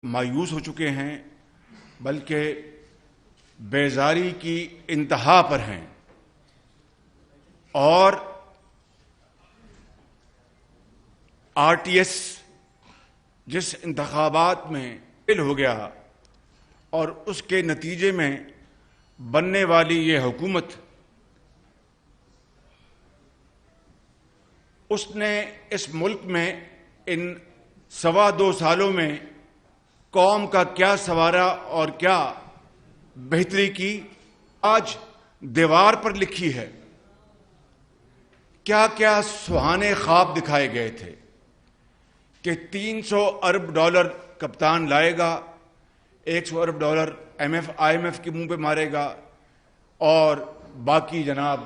مایوس ہو چکے ہیں بلکہ بیزاری کی انتہا پر ہیں اور آر ٹی ایس جس انتخابات میں فیل ہو گیا اور اس کے نتیجے میں بننے والی یہ حکومت اس نے اس ملک میں ان 2.25 سالوں میں قوم کا کیا سنوارا اور کیا بہتری کی آج دیوار پر لکھی ہے۔ کیا کیا سہانے خواب دکھائے گئے تھے کہ $300 ارب کپتان لائے گا، $100 ارب آئی ایم ایف کے منہ پہ مارے گا اور باقی جناب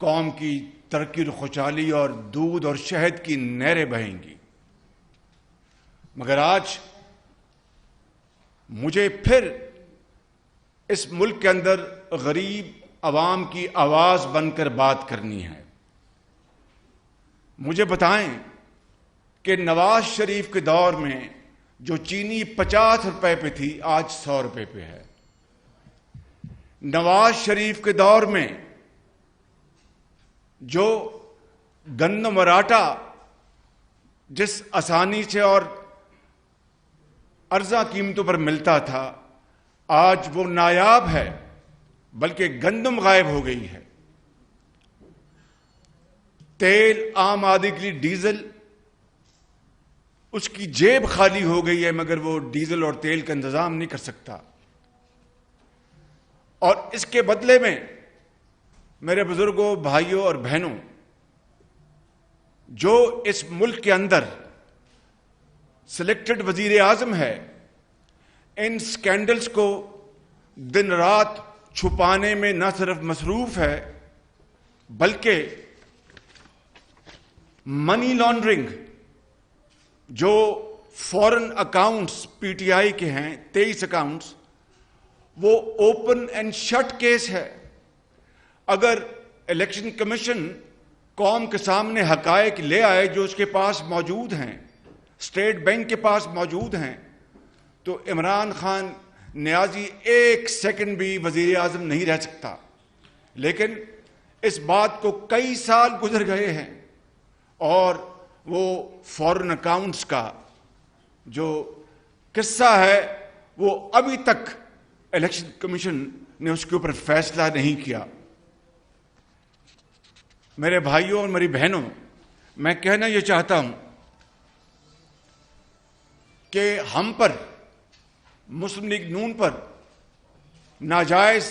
قوم کی ترقی اور خوشحالی اور دودھ اور شہد کی نہریں بہیں گی۔ مگر آج مجھے پھر اس ملک کے اندر غریب عوام کی آواز بن کر بات کرنی ہے۔ مجھے بتائیں کہ نواز شریف کے دور میں جو چینی 50 روپے پہ تھی آج 100 روپے پہ ہے۔ نواز شریف کے دور میں جو گندم اور آٹا جس آسانی سے اور ارزاں قیمتوں پر ملتا تھا آج وہ نایاب ہے، بلکہ گندم غائب ہو گئی ہے۔ تیل عام آدمی کے لیے ڈیزل، اس کی جیب خالی ہو گئی ہے مگر وہ ڈیزل اور تیل کا انتظام نہیں کر سکتا۔ اور اس کے بدلے میں میرے بزرگوں، بھائیوں اور بہنوں، جو اس ملک کے اندر سلیکٹڈ وزیر اعظم ہے ان سکینڈلز کو دن رات چھپانے میں نہ صرف مصروف ہے بلکہ منی لانڈرنگ جو فورن اکاؤنٹس پی ٹی آئی کے ہیں 23 اکاؤنٹس، وہ اوپن اینڈ شٹ کیس ہے۔ اگر الیکشن کمیشن قوم کے سامنے حقائق لے آئے جو اس کے پاس موجود ہیں، اسٹیٹ بینک کے پاس موجود ہیں، تو عمران خان نیازی 1 سیکنڈ بھی وزیر اعظم نہیں رہ سکتا۔ لیکن اس بات کو کئی سال گزر گئے ہیں اور وہ فورن اکاؤنٹس کا جو قصہ ہے وہ ابھی تک الیکشن کمیشن نے اس کے اوپر فیصلہ نہیں کیا۔ میرے بھائیوں اور میری بہنوں، میں کہنا یہ چاہتا ہوں کہ ہم پر، مسلم لیگ نون پر ناجائز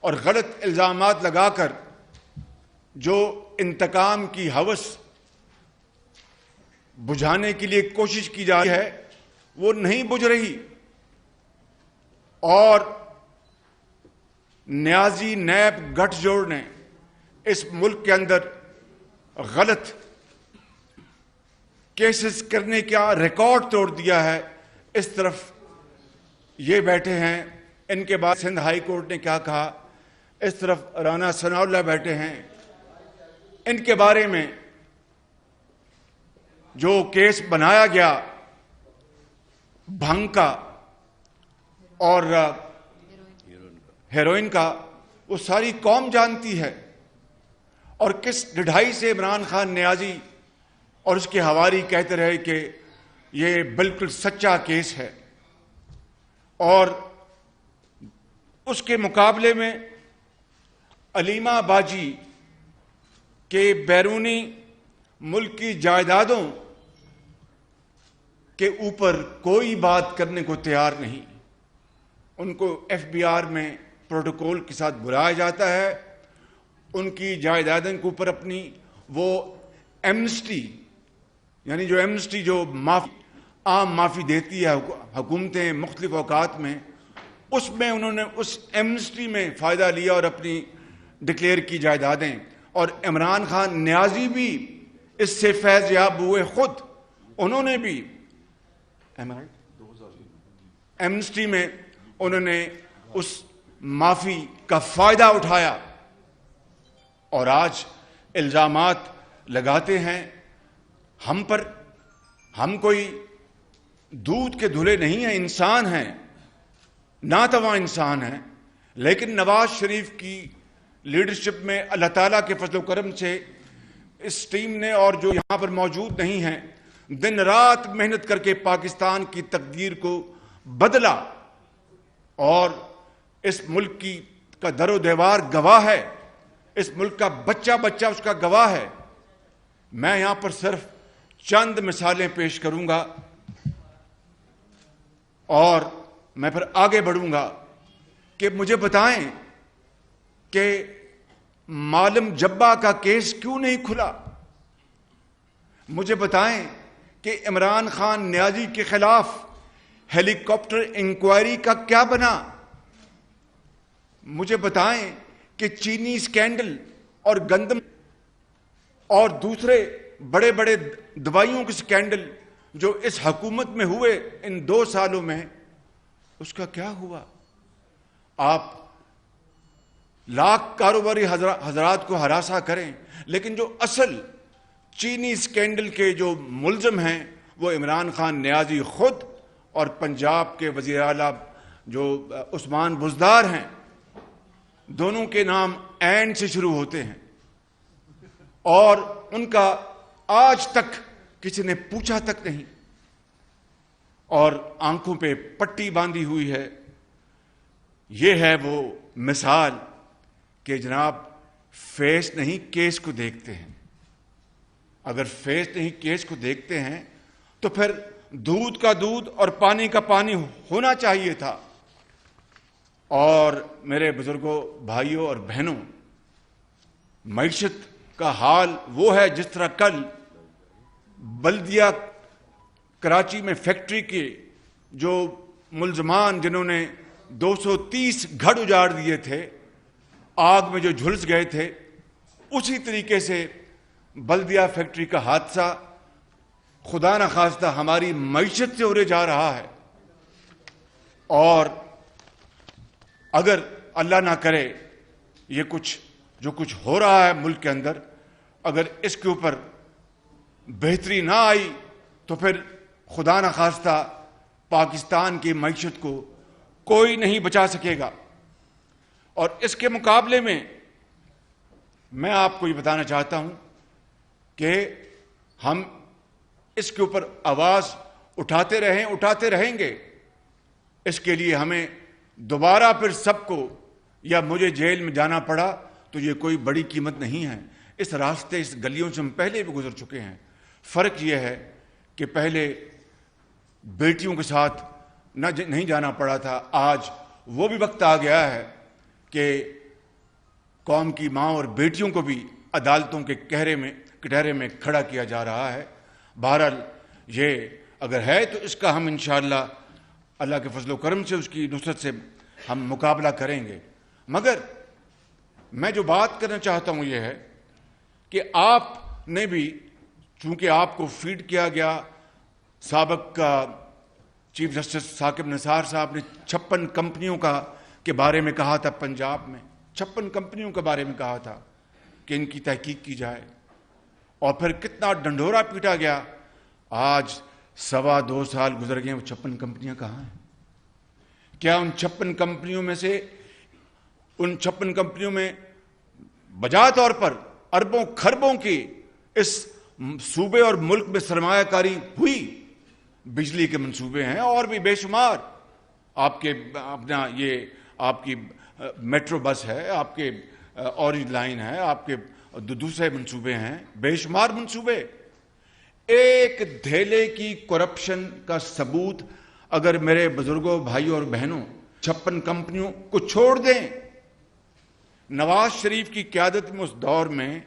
اور غلط الزامات لگا کر جو انتقام کی ہوس بجھانے کے لیے کوشش کی جا رہی ہے وہ نہیں بجھ رہی، اور نیازی نیب گٹھ جوڑ نے اس ملک کے اندر غلط کیسز کرنے کا ریکارڈ توڑ دیا ہے۔ اس طرف یہ بیٹھے ہیں، ان کے بعد سندھ ہائی کورٹ نے کیا کہا، اس طرف رانا ثناء اللہ بیٹھے ہیں، ان کے بارے میں جو کیس بنایا گیا بھنگ کا اور ہیروئن کا وہ ساری قوم جانتی ہے، اور کس ڈھائی سے عمران خان نیازی اور اس کے حواری کہتے رہے کہ یہ بالکل سچا کیس ہے، اور اس کے مقابلے میں علیمہ باجی کے بیرونی ملک کی جائیدادوں کے اوپر کوئی بات کرنے کو تیار نہیں۔ ان کو ایف بی آر میں پروٹوکول کے ساتھ بلایا جاتا ہے، ان کی جائیدادوں کے اوپر اپنی وہ ایمنسٹی، یعنی جو ایمنسٹی جو عام معافی دیتی ہے حکومتیں مختلف اوقات میں، اس میں انہوں نے اس ایمنسٹی میں فائدہ لیا اور اپنی ڈکلیئر کی جائیدادیں، اور عمران خان نیازی بھی اس سے فیض یاب ہوئے خود، انہوں نے بھی ایمنسٹی میں انہوں نے اس معافی کا فائدہ اٹھایا، اور آج الزامات لگاتے ہیں ہم پر۔ ہم کوئی دودھ کے دھلے نہیں ہیں، انسان ہیں، ناتواں انسان ہیں، لیکن نواز شریف کی لیڈرشپ میں اللہ تعالیٰ کے فضل و کرم سے اس ٹیم نے، اور جو یہاں پر موجود نہیں ہیں، دن رات محنت کر کے پاکستان کی تقدیر کو بدلا، اور اس ملک کا در و دیوار گواہ ہے، اس ملک کا بچہ بچہ اس کا گواہ ہے۔ میں یہاں پر صرف چند مثالیں پیش کروں گا اور میں پھر آگے بڑھوں گا کہ مجھے بتائیں کہ معلم جبا کا کیس کیوں نہیں کھلا؟ مجھے بتائیں کہ عمران خان نیازی کے خلاف ہیلی کاپٹر انکوائری کا کیا بنا؟ مجھے بتائیں کہ چینی سکینڈل اور گندم اور دوسرے بڑے بڑے دوائیوں کے سکینڈل جو اس حکومت میں ہوئے ان 2 سالوں میں، اس کا کیا ہوا؟ آپ لاکھ کاروباری حضرات کو ہراساں کریں، لیکن جو اصل چینی سکینڈل کے جو ملزم ہیں وہ عمران خان نیازی خود اور پنجاب کے وزیر اعلیٰ جو عثمان بزدار ہیں، دونوں کے نام این سے شروع ہوتے ہیں، اور ان کا آج تک کسی نے پوچھا تک نہیں، اور آنکھوں پہ پٹی باندھی ہوئی ہے۔ یہ ہے وہ مثال کہ جناب فیس نہیں کیس کو دیکھتے ہیں۔ اگر فیس نہیں کیس کو دیکھتے ہیں تو پھر دودھ کا دودھ اور پانی کا پانی ہونا چاہیے تھا۔ اور میرے بزرگوں، بھائیوں اور بہنوں، معیشت کا حال وہ ہے جس طرح کل بلدیہ کراچی میں فیکٹری کے جو ملزمان جنہوں نے 230 گھر اجاڑ دیے تھے، آگ میں جو جھلس گئے تھے، اسی طریقے سے بلدیہ فیکٹری کا حادثہ خدا نخواستہ ہماری معیشت سے اڑے جا رہا ہے۔ اور اگر اللہ نہ کرے یہ جو کچھ ہو رہا ہے ملک کے اندر، اگر اس کے اوپر بہتری نہ آئی تو پھر خدا نخواستہ پاکستان کی معیشت کو کوئی نہیں بچا سکے گا۔ اور اس کے مقابلے میں میں آپ کو یہ بتانا چاہتا ہوں کہ ہم اس کے اوپر آواز اٹھاتے رہیں گے۔ اس کے لیے ہمیں دوبارہ پھر سب کو یا مجھے جیل میں جانا پڑا تو یہ کوئی بڑی قیمت نہیں ہے۔ اس راستے، اس گلیوں سے ہم پہلے بھی گزر چکے ہیں۔ فرق یہ ہے کہ پہلے بیٹیوں کے ساتھ نہیں جانا پڑا تھا، آج وہ بھی وقت آ گیا ہے کہ قوم کی ماں اور بیٹیوں کو بھی عدالتوں کے کٹہرے میں کھڑا کیا جا رہا ہے۔ بہرحال یہ اگر ہے تو اس کا ہم انشاءاللہ اللہ کے فضل و کرم سے، اس کی نصرت سے ہم مقابلہ کریں گے۔ مگر میں جو بات کرنا چاہتا ہوں یہ ہے کہ آپ نے بھی، چونکہ آپ کو فیڈ کیا گیا، سابق چیف جسٹس ثاقب نثار صاحب نے 56 کمپنیوں کے بارے میں کہا تھا، پنجاب میں 56 کمپنیوں کے بارے میں کہا تھا کہ ان کی تحقیق کی جائے، اور پھر کتنا ڈنڈورا پیٹا گیا۔ آج 2.25 سال گزر گئے، وہ 56 کمپنیاں کہاں ہیں؟ کیا ان 56 کمپنیوں میں بجا طور پر اربوں خربوں کی اس صوبے اور ملک میں سرمایہ کاری ہوئی؟ بجلی کے منصوبے ہیں اور بھی بے شمار، آپ کی میٹرو بس ہے، آپ کے اورنج لائن ہے، آپ کے دوسرے منصوبے ہیں، بے شمار منصوبے۔ ایک دھیلے کی کرپشن کا ثبوت اگر میرے بزرگوں، بھائیوں اور بہنوں 56 کمپنیوں کو چھوڑ دیں، نواز شریف کی قیادت میں اس دور میں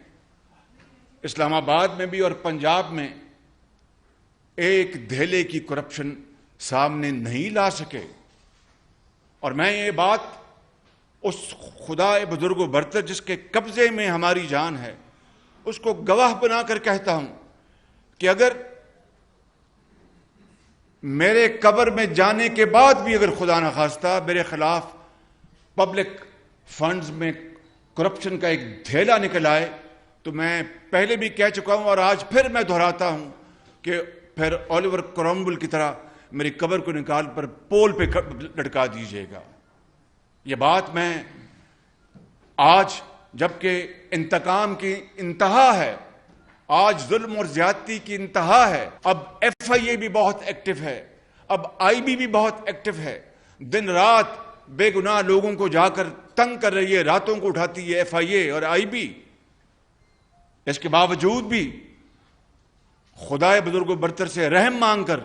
اسلام آباد میں بھی اور پنجاب میں ایک دھیلے کی کرپشن سامنے نہیں لا سکے۔ اور میں یہ بات اس خدا بزرگ و برتر جس کے قبضے میں ہماری جان ہے، اس کو گواہ بنا کر کہتا ہوں کہ اگر میرے قبر میں جانے کے بعد بھی اگر خدا نخواستہ میرے خلاف پبلک فنڈز میں کرپشن کا ایک دھیلا نکل آئے تو میں پہلے بھی کہہ چکا ہوں اور آج پھر میں دہراتا ہوں کہ پھر اولیور کرومبل کی طرح میری قبر کو نکال پر پول پہ لٹکا دیجیے گا. یہ بات میں آج جبکہ انتقام کی انتہا ہے, آج ظلم اور زیادتی کی انتہا ہے, اب ایف آئی اے بھی بہت ایکٹیو ہے, اب آئی بی بھی بہت ایکٹیو ہے, دن رات بے گناہ لوگوں کو جا کر تنگ کر رہی ہے, راتوں کو اٹھاتی ہے ایف آئی اے اور آئی بی. اس کے باوجود بھی خدائے بزرگ و برتر سے رحم مانگ کر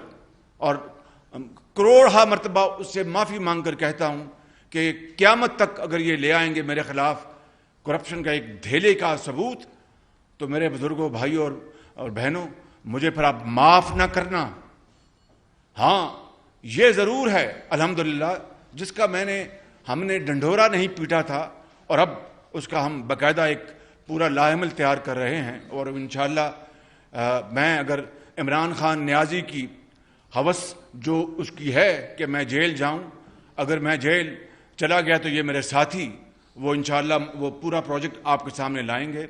اور کروڑہا مرتبہ اس سے معافی مانگ کر کہتا ہوں کہ قیامت تک اگر یہ لے آئیں گے میرے خلاف کرپشن کا ایک دھیلے کا ثبوت, تو میرے بزرگوں, بھائیوں اور بہنوں, مجھے پھر آپ معاف نہ کرنا. ہاں یہ ضرور ہے الحمدللہ جس کا ہم نے ڈنڈورا نہیں پیٹا تھا, اور اب اس کا ہم باقاعدہ ایک پورا لاعمل تیار کر رہے ہیں. اور انشاءاللہ میں اگر عمران خان نیازی کی ہوس جو اس کی ہے کہ میں جیل جاؤں, اگر میں جیل چلا گیا تو یہ میرے ساتھی وہ انشاءاللہ وہ پورا پروجیکٹ آپ کے سامنے لائیں گے.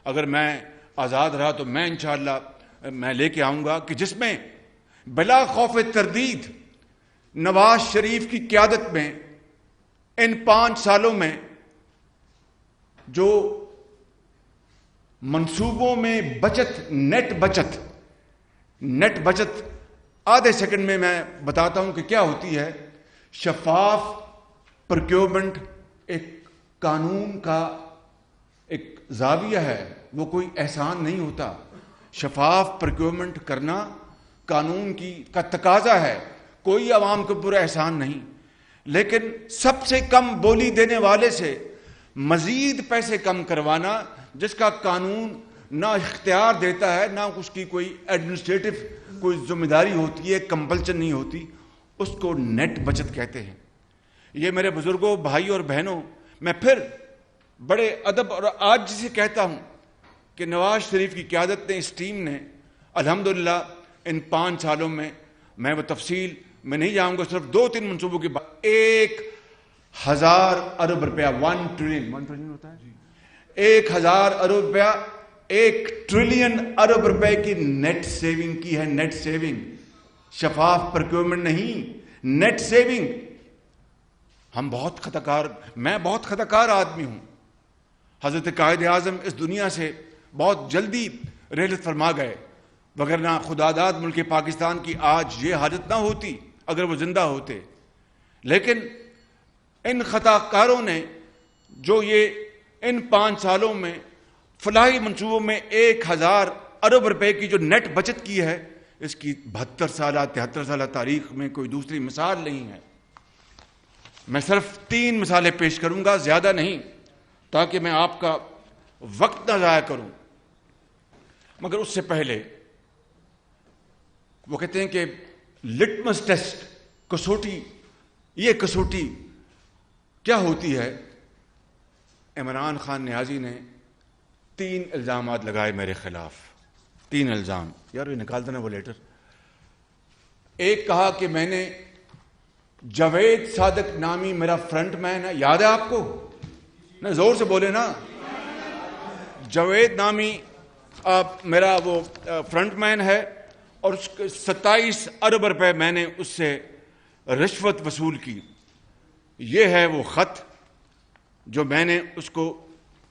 اگر میں آزاد رہا تو میں انشاءاللہ میں لے کے آؤں گا کہ جس میں بلا خوف تردید نواز شریف کی قیادت میں ان 5 سالوں میں جو منصوبوں میں بچت, نیٹ بچت آدھے سیکنڈ میں بتاتا ہوں کہ کیا ہوتی ہے. شفاف پروکیورمنٹ ایک قانون کا ایک زاویہ ہے, وہ کوئی احسان نہیں ہوتا. شفاف پروکیورمنٹ کرنا قانون کا تقاضا ہے, کوئی عوام کے اوپر احسان نہیں. لیکن سب سے کم بولی دینے والے سے مزید پیسے کم کروانا, جس کا قانون نہ اختیار دیتا ہے, نہ اس کی کوئی ایڈمنسٹریٹو کوئی ذمہ داری ہوتی ہے, کمپلشن نہیں ہوتی, اس کو نیٹ بچت کہتے ہیں. یہ میرے بزرگوں, بھائیوں اور بہنوں, میں پھر بڑے ادب اور عاجزی سے کہتا ہوں کہ نواز شریف کی قیادت نے, اس ٹیم نے الحمدللہ ان 5 سالوں میں وہ تفصیل میں نہیں جاؤں گا, صرف 2-3 منصوبوں کی بات. 1000 ارب روپیہ, 1 ٹریلین ہوتا ہے, 1000 ارب روپیہ, 1 ٹریلین ارب روپے کی نیٹ سیونگ کی ہے. نیٹ سیونگ, شفاف پروکیورمنٹ نہیں, نیٹ سیونگ. ہم بہت خطاکار, میں بہت خطاکار آدمی ہوں. حضرت قائد اعظم اس دنیا سے بہت جلدی رحلت فرما گئے, وگرنہ خدا داد ملک پاکستان کی آج یہ حالت نہ ہوتی اگر وہ زندہ ہوتے. لیکن ان خطاکاروں نے جو یہ ان 5 سالوں میں فلاحی منصوبوں میں 1000 ارب روپے کی جو نیٹ بچت کی ہے, اس کی 72 سالہ 73 سالہ تاریخ میں کوئی دوسری مثال نہیں ہے. میں صرف 3 مثالیں پیش کروں گا, زیادہ نہیں, تاکہ میں آپ کا وقت نہ ضائع کروں. مگر اس سے پہلے وہ کہتے ہیں کہ لٹمس ٹیسٹ, کسوٹی, یہ کسوٹی کیا ہوتی ہے. عمران خان نیازی نے 3 الزامات لگائے میرے خلاف, 3 الزام. یار یہ نکال دینا وہ لیٹر. ایک کہا کہ میں نے جاوید صادق نامی میرا فرنٹ مین ہے, یاد ہے آپ کو؟ نہ زور سے بولے نا. جاوید نامی میرا وہ فرنٹ مین ہے, اور 27 ارب روپے میں نے اس سے رشوت وصول کی. یہ ہے وہ خط جو میں نے اس کو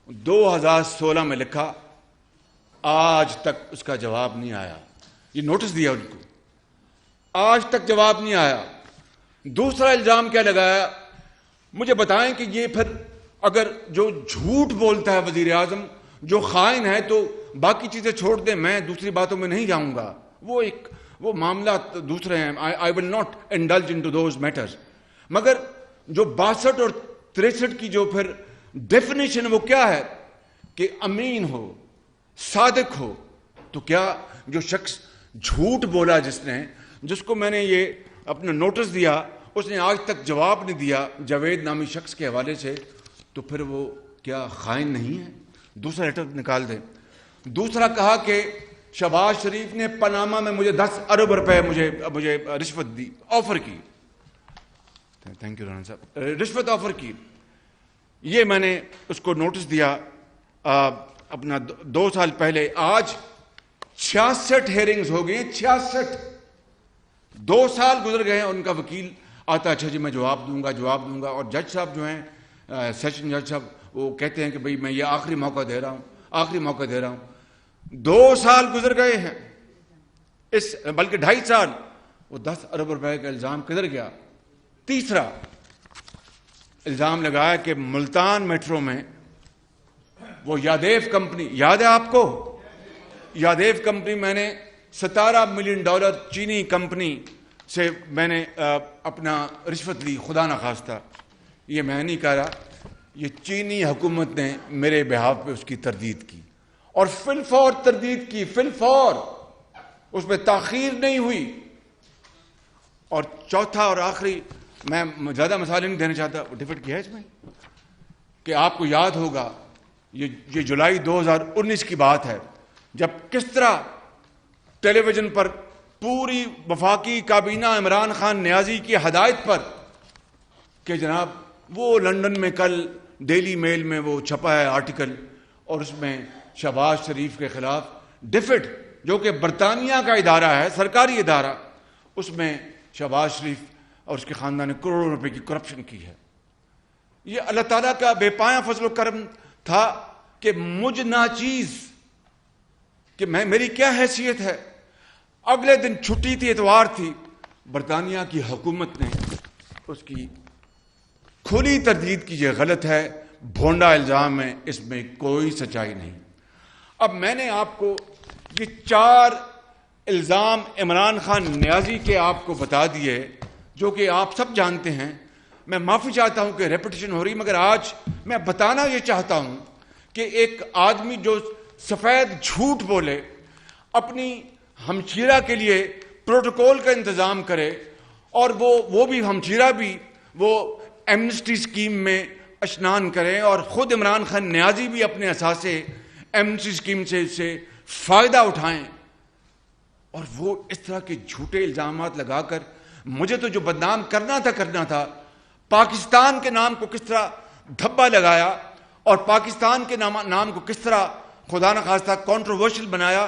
2016 میں لکھا, آج تک اس کا جواب نہیں آیا. یہ نوٹس دیا ان کو, آج تک جواب نہیں آیا. دوسرا الزام کیا لگایا, مجھے بتائیں کہ یہ پھر اگر جو جھوٹ بولتا ہے وزیر اعظم, جو خائن ہے, تو باقی چیزیں چھوڑ دیں, میں دوسری باتوں میں نہیں جاؤں گا, وہ معاملات دوسرے ہیں. I will not indulge into those matters. مگر جو 62 اور 63 کی جو پھر ڈیفینیشن وہ کیا ہے کہ امین ہو, صادق ہو. تو کیا جو شخص جھوٹ بولا, جس کو میں نے یہ اپنا نوٹس دیا, اس نے آج تک جواب نہیں دیا جاوید نامی شخص کے حوالے سے, تو پھر وہ کیا خائن نہیں ہے؟ دوسرا لیٹر نکال دیں. دوسرا کہا کہ شہباز شریف نے پاناما میں مجھے 10 ارب روپے مجھے رشوت دی, آفر کی. تھینک یو رانا صاحب. رشوت آفر کی. یہ میں نے اس کو نوٹس دیا اپنا 2 سال پہلے. آج 66 ہیئرنگز ہو گئی ہیں, 66. 2 سال گزر گئے ہیں، ان کا وکیل آتا اچھا جی میں جواب دوں گا، اور جج صاحب جو ہیں سیشن جج صاحب وہ کہتے ہیں کہ بھئی میں یہ آخری موقع دے رہا ہوں. 2 سال گزر گئے ہیں، بلکہ 2.5 سال. وہ 10 ارب روپے کا الزام کدھر گیا؟ تیسرا الزام لگایا کہ ملتان میٹرو میں وہ یادیو کمپنی، یاد ہے آپ کو؟ یادیو کمپنی، میں نے $17 ملین چینی کمپنی سے میں نے اپنا رشوت لی، خدا نخواستہ. یہ میں نہیں کہہ رہا، یہ چینی حکومت نے میرے بہاف پہ اس کی تردید کی، اور فی الفور تردید کی، فی الفور، اس میں تاخیر نہیں ہوئی. اور چوتھا اور آخری، میں زیادہ مثالیں نہیں دینا چاہتا، ڈیفٹ کیا ہے اس میں، کہ آپ کو یاد ہوگا یہ جولائی 2019 کی بات ہے، جب کس طرح ٹیلی ویژن پر پوری وفاقی کابینہ عمران خان نیازی کی ہدایت پر کہ جناب وہ لندن میں کل ڈیلی میل میں وہ چھپا ہے آرٹیکل، اور اس میں شہباز شریف کے خلاف ڈیفٹ، جو کہ برطانیہ کا ادارہ ہے، سرکاری ادارہ، اس میں شہباز شریف اور اس کے خاندان نے کروڑوں روپے کی کرپشن کی ہے. یہ اللہ تعالیٰ کا بے پایاں فضل و کرم تھا کہ مجھ ناچیز کہ میری کیا حیثیت ہے. اگلے دن چھٹی تھی، اتوار تھی، برطانیہ کی حکومت نے اس کی کھلی تردید کی، یہ غلط ہے، بھونڈا الزام ہے، اس میں کوئی سچائی نہیں. اب میں نے آپ کو یہ 4 الزام عمران خان نیازی کے آپ کو بتا دیے، جو کہ آپ سب جانتے ہیں. میں معافی چاہتا ہوں کہ ریپیٹیشن ہو رہی، مگر آج میں بتانا یہ چاہتا ہوں کہ ایک آدمی جو سفید جھوٹ بولے، اپنی ہمشیرہ کے لیے پروٹوکول کا انتظام کرے، اور وہ بھی ہمشیرہ بھی وہ ایمنسٹی اسکیم میں اشنان کریں، اور خود عمران خان نیازی بھی اپنے اثاثے ایمنسٹی اسکیم سے فائدہ اٹھائیں، اور وہ اس طرح کے جھوٹے الزامات لگا کر مجھے تو جو بدنام کرنا تھا، پاکستان کے نام کو کس طرح دھبا لگایا، اور پاکستان کے نام کو کس طرح خدا نخواستہ کنٹروورشل بنایا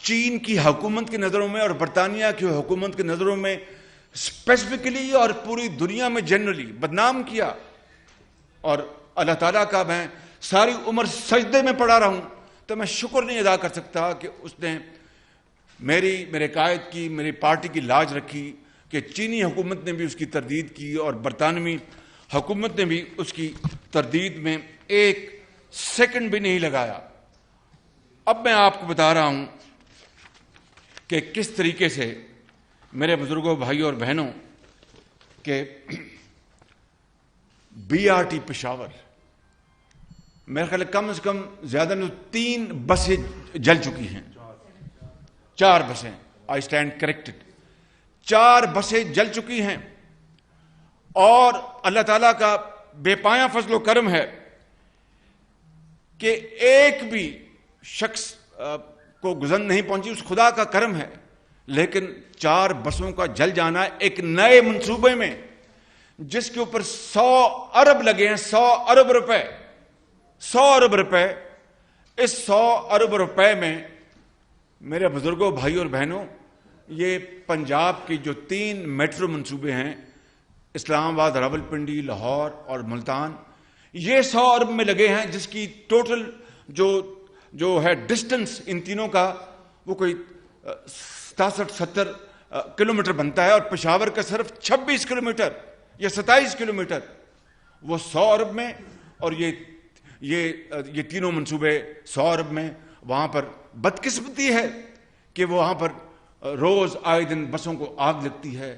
چین کی حکومت کی نظروں میں اور برطانیہ کی حکومت کی نظروں میں اسپیسیفکلی، اور پوری دنیا میں جنرلی بدنام کیا. اور اللہ تعالیٰ کا میں ساری عمر سجدے میں پڑا رہا ہوں تو میں شکر نہیں ادا کر سکتا کہ اس نے میرے قائد کی، میری پارٹی کی لاج رکھی، کہ چینی حکومت نے بھی اس کی تردید کی اور برطانوی حکومت نے بھی اس کی تردید میں 1 سیکنڈ بھی نہیں لگایا. اب میں آپ کو بتا رہا ہوں کہ کس طریقے سے میرے بزرگوں، بھائیوں اور بہنوں، کہ BRT پشاور، میرے خیال کم از کم زیادہ نہیں 3 بسیں جل چکی ہیں، 4 بسیں، آئی اسٹینڈ کریکٹڈ، 4 بسیں جل چکی ہیں. اور اللہ تعالیٰ کا بے پایاں فضل و کرم ہے کہ ایک بھی شخص کو گزن نہیں پہنچی، اس خدا کا کرم ہے. لیکن 4 بسوں کا جل جانا ایک نئے منصوبے میں، جس کے اوپر 100 ارب لگے ہیں، 100 ارب روپے، 100 ارب روپے. اس 100 ارب روپے میں میرے بزرگوں، بھائیوں اور بہنوں، یہ پنجاب کی جو 3 میٹرو منصوبے ہیں، اسلام آباد، راولپنڈی، لاہور اور ملتان، یہ 100 ارب میں لگے ہیں، جس کی ٹوٹل جو ہے ڈسٹنس ان تینوں کا وہ کوئی 67-70 کلومیٹر بنتا ہے، اور پشاور کا صرف 26 کلومیٹر یا 27 کلومیٹر، وہ 100 ارب میں. اور یہ تینوں منصوبے 100 ارب میں. وہاں پر بدقسمتی ہے کہ وہاں پر روز آئے دن بسوں کو آگ لگتی ہے.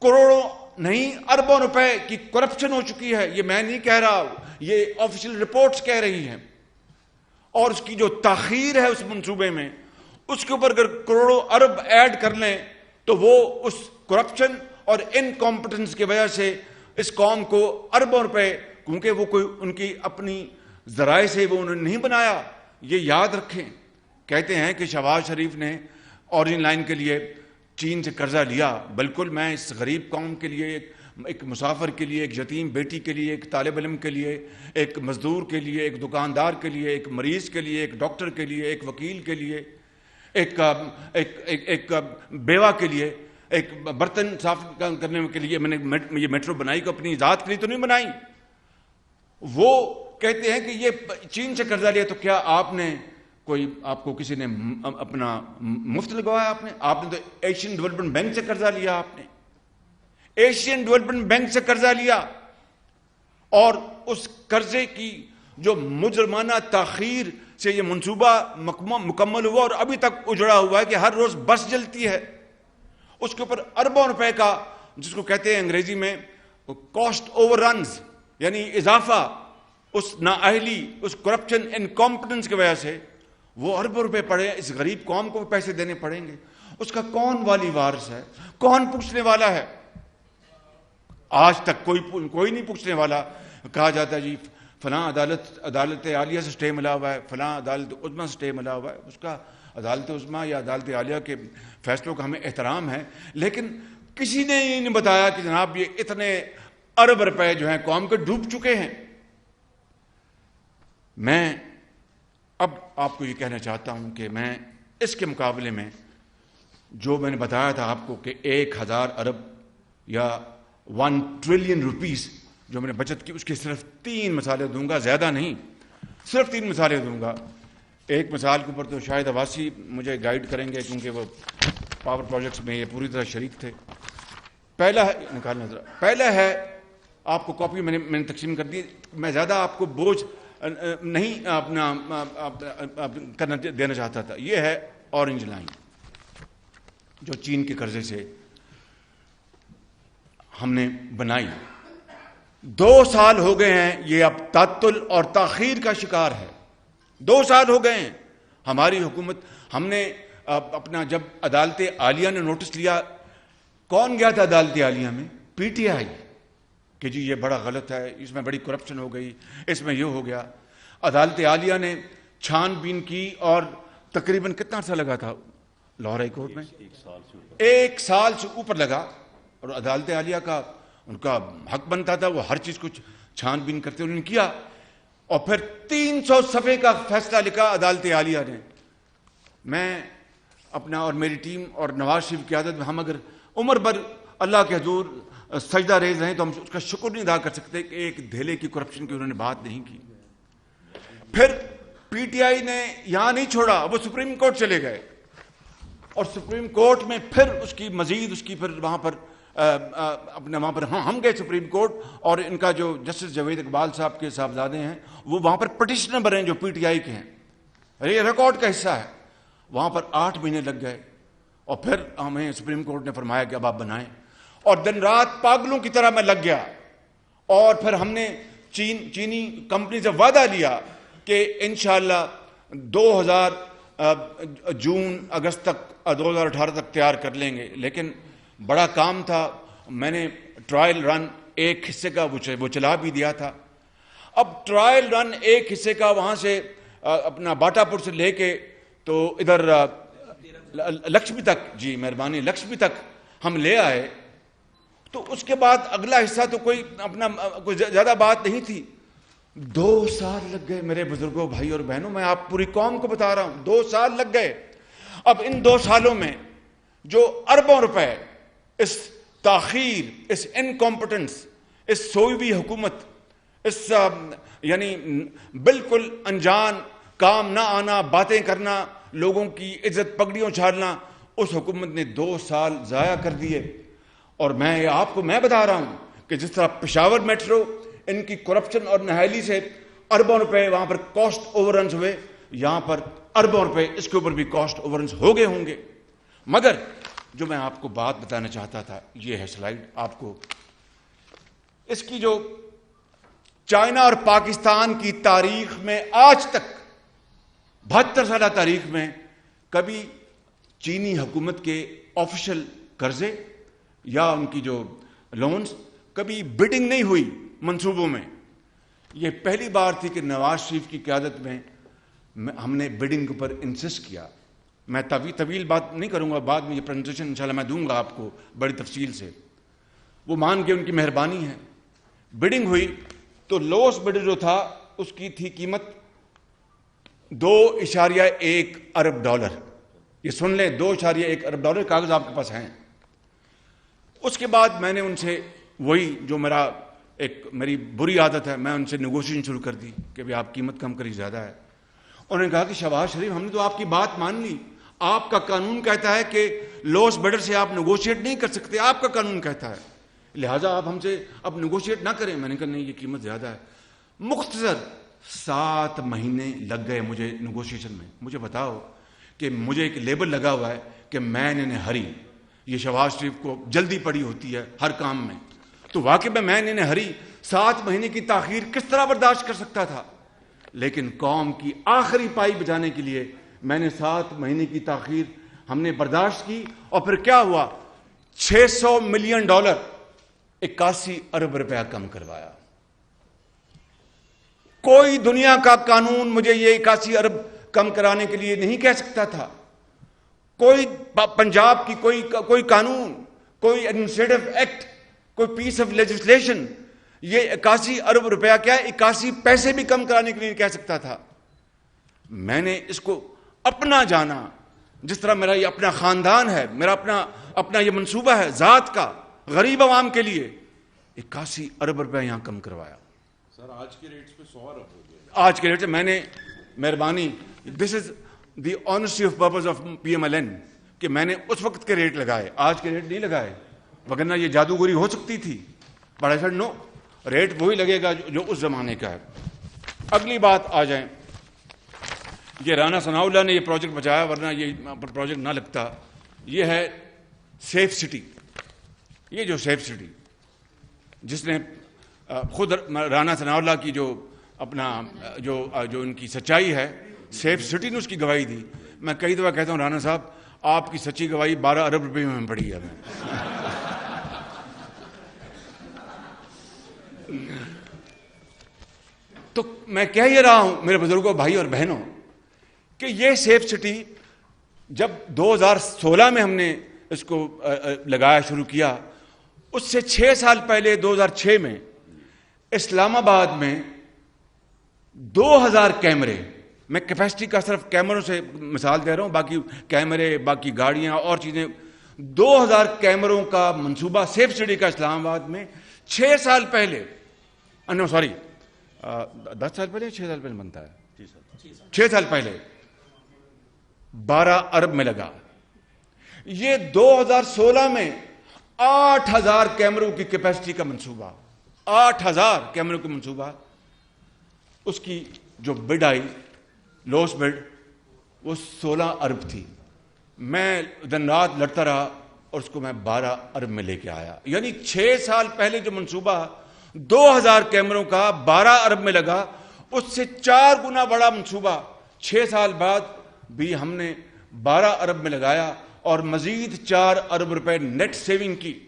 کروڑوں نہیں اربوں روپے کی کرپشن ہو چکی ہے. یہ میں نہیں کہہ رہا، یہ آفیشیل رپورٹس کہہ رہی ہیں. اور اس کی جو تاخیر ہے اس منصوبے میں، اس کے اوپر اگر کروڑوں ارب ایڈ کر لیں تو وہ اس کرپشن اور انکمپٹنس کی وجہ سے اس قوم کو اربوں روپے، کیونکہ وہ کوئی ان کی اپنی ذرائع سے وہ انہوں نے نہیں بنایا. یہ یاد رکھیں. کہتے ہیں کہ شہباز شریف نے اورنج لائن کے لیے چین سے قرضہ لیا. بالکل، میں اس غریب قوم کے لیے، ایک مسافر کے لیے، ایک یتیم بیٹی کے لیے، ایک طالب علم کے لیے، ایک مزدور کے لیے، ایک دکاندار کے لیے، ایک مریض کے لیے، ایک ڈاکٹر کے لیے، ایک وکیل کے لیے، ایک بیوہ کے لیے ایک برتن صاف کرنے کے لیے میں نے یہ میٹرو بنائی کو اپنی ذات کے لیے تو نہیں بنائی. وہ کہتے ہیں کہ یہ چین سے قرضہ لیا تو کیا آپ نے کوئی آپ کو کسی نے اپنا مفت لگوایا؟ آپ نے تو ایشین ڈیولپمنٹ بینک سے قرضہ لیا. آپ نے ایشین ڈیولپمنٹ بینک سے قرضہ لیا اور اس قرضے کی جو مجرمانہ تاخیر سے یہ منصوبہ مکمل ہوا اور ابھی تک اجڑا ہوا ہے کہ ہر روز بس جلتی ہے. اس کے اوپر اربوں روپے کا جس کو کہتے ہیں انگریزی میں کاسٹ اوور رنز یعنی اضافہ اس نااہلی اس کرپشن انکمپٹنس کی وجہ سے وہ اربوں روپے پڑے. اس غریب قوم کو پیسے دینے پڑیں گے. اس کا کون والی وارث ہے؟ کون پوچھنے والا ہے؟ آج تک کوئی نہیں پوچھنے والا. کہا جاتا ہے جی فلاں عدالت عالیہ سے سٹے ملا ہوا ہے, فلاں عدالت عظمیٰ سے سٹے ملا ہوا ہے. اس کا عدالت عظمیٰ یا عدالت عالیہ کے فیصلوں کا ہمیں احترام ہے, لیکن کسی نے یہ نہیں بتایا کہ جناب یہ اتنے ارب روپے جو ہیں قوم کے ڈوب چکے ہیں. میں اب آپ کو یہ کہنا چاہتا ہوں کہ میں اس کے مقابلے میں جو میں نے بتایا تھا آپ کو کہ 1000 ارب یا 1 ٹریلین روپیز جو میں نے بچت کی, اس کے صرف 3 مثالیں دوں گا, زیادہ نہیں, صرف 3 مثالیں دوں گا. ایک مثال کے اوپر تو شاید عواسی مجھے گائیڈ کریں گے کیونکہ وہ پاور پروجیکٹس میں یہ پوری طرح شریک تھے. پہلا ہے آپ کو کاپی میں نے تقسیم کر دی. میں زیادہ آپ کو بوجھ نہیں اپنا کرنا دینا چاہتا تھا. یہ ہے اورنج لائن جو چین کے قرضے سے ہم نے بنائی. 2 سال ہو گئے ہیں یہ اب تعطل اور تاخیر کا شکار ہے. 2 سال ہو گئے ہیں ہماری حکومت. ہم نے اپنا جب عدالت عالیہ نے نوٹس لیا, کون گیا تھا عدالت عالیہ میں؟ پی ٹی آئی, کہ جی یہ بڑا غلط ہے, اس میں بڑی کرپشن ہو گئی, اس میں یہ ہو گیا. عدالت عالیہ نے چھان بین کی اور تقریباً کتنا عرصہ لگا تھا لاہور ہائی کورٹ میں؟ 1 سال سے اوپر لگا. اور عدالت عالیہ کا ان کا حق بنتا تھا, وہ ہر چیز کو چھان بین کرتے انہوں نے کیا. اور پھر 300 صفحے کا فیصلہ لکھا عدالت عالیہ نے. میں اپنا اور میری ٹیم اور نواز شریف کی قیادت میں ہم اگر عمر بھر اللہ کے حضور سجدہ ریز رہیں تو ہم اس کا شکر نہیں ادا کر سکتے کہ ایک دھیلے کی کرپشن کی انہوں نے بات نہیں کی. پھر پی ٹی آئی نے یہاں نہیں چھوڑا, وہ سپریم کورٹ چلے گئے اور سپریم کورٹ میں پھر اس کی مزید اس کی پھر وہاں پر اپنے وہاں پر ہم گئے سپریم کورٹ, اور ان کا جو جسٹس جاوید اقبال صاحب کے صاحبزادے ہیں وہ وہاں پر پٹیشنر بنے جو پی ٹی آئی کے ہیں. یہ ریکارڈ کا حصہ ہے. وہاں پر 8 مہینے لگ گئے اور پھر ہمیں سپریم کورٹ نے فرمایا کہ اب آپ بنائیں. اور دن رات پاگلوں کی طرح میں لگ گیا. اور پھر ہم نے چینی کمپنی سے وعدہ لیا کہ انشاءاللہ 2000 جون اگست تک 2018 تک تیار کر لیں گے. لیکن بڑا کام تھا. میں نے ٹرائل رن ایک حصے کا وہ چلا بھی دیا تھا. اب ٹرائل رن ایک حصے کا وہاں سے اپنا باٹا پور سے لے کے تو ادھر لکشمی تک, جی مہربانی, لکشمی تک ہم لے آئے. تو اس کے بعد اگلا حصہ تو کوئی اپنا کوئی زیادہ بات نہیں تھی. 2 سال لگ گئے میرے بزرگوں, بھائی اور بہنوں, میں آپ پوری قوم کو بتا رہا ہوں, 2 سال لگ گئے. اب ان 2 سالوں میں جو اربوں روپے اس تاخیر, اس انکمپٹنس, اس سوئی ہوئی حکومت, اس یعنی بالکل انجان, کام نہ آنا, باتیں کرنا, لوگوں کی عزت پگڑیوں چھاڑنا, اس حکومت نے 2 سال ضائع کر دیے. اور میں آپ کو میں بتا رہا ہوں کہ جس طرح پشاور میٹرو ان کی کرپشن اور نااہلی سے اربوں روپے وہاں پر کاسٹ اووررنز ہوئے, یہاں پر اربوں روپے اس کے اوپر بھی کاسٹ اووررنز ہو گئے ہوں گے. مگر جو میں آپ کو بات بتانا چاہتا تھا یہ ہے سلائیڈ آپ کو. اس کی جو چائنا اور پاکستان کی تاریخ میں آج تک 72 سالہ تاریخ میں کبھی چینی حکومت کے آفیشل قرضے یا ان کی جو لونز کبھی بڈنگ نہیں ہوئی منصوبوں میں. یہ پہلی بار تھی کہ نواز شریف کی قیادت میں ہم نے بڈنگ پر انسسٹ کیا. میں طویل بات نہیں کروں گا, بعد میں یہ پریزنٹیشن انشاءاللہ میں دوں گا آپ کو بڑی تفصیل سے. وہ مان کے ان کی مہربانی ہے. بڈنگ ہوئی تو لوس بڈر جو تھا اس کی تھی قیمت 2.1 ارب ڈالر. یہ سن لیں, 2.1 ارب ڈالر, کاغذ آپ کے پاس ہیں. اس کے بعد میں نے ان سے وہی جو میری بری عادت ہے، میں ان سے نیگوشیشن شروع کر دی کہ بھئی آپ قیمت کم کری، زیادہ ہے. انہوں نے کہا کہ شہباز شریف ہم نے تو آپ کی بات مان لی، آپ کا قانون کہتا ہے کہ لوس بیڈر سے آپ نیگوشیٹ نہیں کر سکتے، آپ کا قانون کہتا ہے، لہٰذا آپ ہم سے اب نیگوشیٹ نہ کریں. میں نے کہا نہیں، یہ قیمت زیادہ ہے. مختصر 7 مہینے لگ گئے مجھے نیگوشیشن میں. مجھے بتاؤ کہ مجھے ایک لیبل لگا ہوا ہے کہ مین ان اے ہری. یہ شہباز شریف کو جلدی پڑی ہوتی ہے ہر کام میں، تو واقعی میں مین ان اے ہری 7 مہینے کی تاخیر کس طرح برداشت کر سکتا تھا؟ لیکن قوم کی آخری پائی بجانے کے لیے میں نے 7 مہینے کی تاخیر ہم نے برداشت کی. اور پھر کیا ہوا؟ $600 ملین 81 ارب روپیہ کم کروایا. کوئی دنیا کا قانون مجھے یہ 81 ارب کم کرانے کے لیے نہیں کہہ سکتا تھا. کوئی پنجاب کی کوئی قانون، کوئی ایڈمنسٹریٹو ایکٹ، کوئی پیس آف لیجسلیشن یہ 81 ارب روپیہ کیا 81 پیسے بھی کم کرانے کے لیے نہیں کہہ سکتا تھا. میں نے اس کو اپنا جانا، جس طرح میرا یہ اپنا خاندان ہے، میرا اپنا یہ منصوبہ ہے ذات کا، غریب عوام کے لیے 81 ارب روپیہ یہاں کم کروایا. سر آج کے ریٹس پہ 100 ارب ہو گئے. آج کے ریٹ سے میں نے مہربانی، this is the honesty of purpose of PMLN کہ میں نے اس وقت کے ریٹ لگائے، آج کے ریٹ نہیں لگائے، وگرنہ یہ جادوگری ہو سکتی تھی. But I said no, rate وہی لگے گا جو اس زمانے کا ہے. اگلی بات آ جائیں، یہ رانا ثناء اللہ نے یہ پروجیکٹ بچایا، ورنہ یہ پروجیکٹ نہ لگتا. یہ ہے سیف سٹی. یہ جو سیف سٹی جس نے خود رانا ثناء اللہ کی جو ان کی سچائی ہے، سیف سٹی نے اس کی گواہی دی. میں کئی دفعہ کہتا ہوں رانا صاحب آپ کی سچی گواہی 12 ارب روپے میں پڑی ہے. تو میں کہہ یہ رہا ہوں میرے بزرگوں، بھائی اور بہنوں، کہ یہ سیف سٹی جب 2016 میں ہم نے اس کو لگایا شروع کیا، اس سے 6 سال پہلے 2006 میں اسلام آباد میں 2000 کیمرے، میں کیپیسٹی کا صرف کیمروں سے مثال دے رہا ہوں، باقی کیمرے، باقی گاڑیاں اور چیزیں، 2000 کیمروں کا منصوبہ سیف سٹی کا اسلام آباد میں 6 سال پہلے، نو سوری 10 سال پہلے 6 سال پہلے بنتا ہے، 6 سال پہلے 12 ارب میں لگا. یہ 2016 میں 8000 کیمروں کی کیپیسٹی کا منصوبہ، 8000 کیمروں کا منصوبہ، اس کی جو بڈ آئی لوس بڈ وہ 16 ارب تھی. میں دن رات لڑتا رہا اور اس کو میں 12 ارب میں لے کے آیا. یعنی 6 سال پہلے جو منصوبہ 2000 کیمروں کا 12 ارب میں لگا، اس سے 4 گنا بڑا منصوبہ 6 سال بعد بھی ہم نے 12 ارب میں لگایا اور مزید 4 ارب روپے نیٹ سیونگ کی.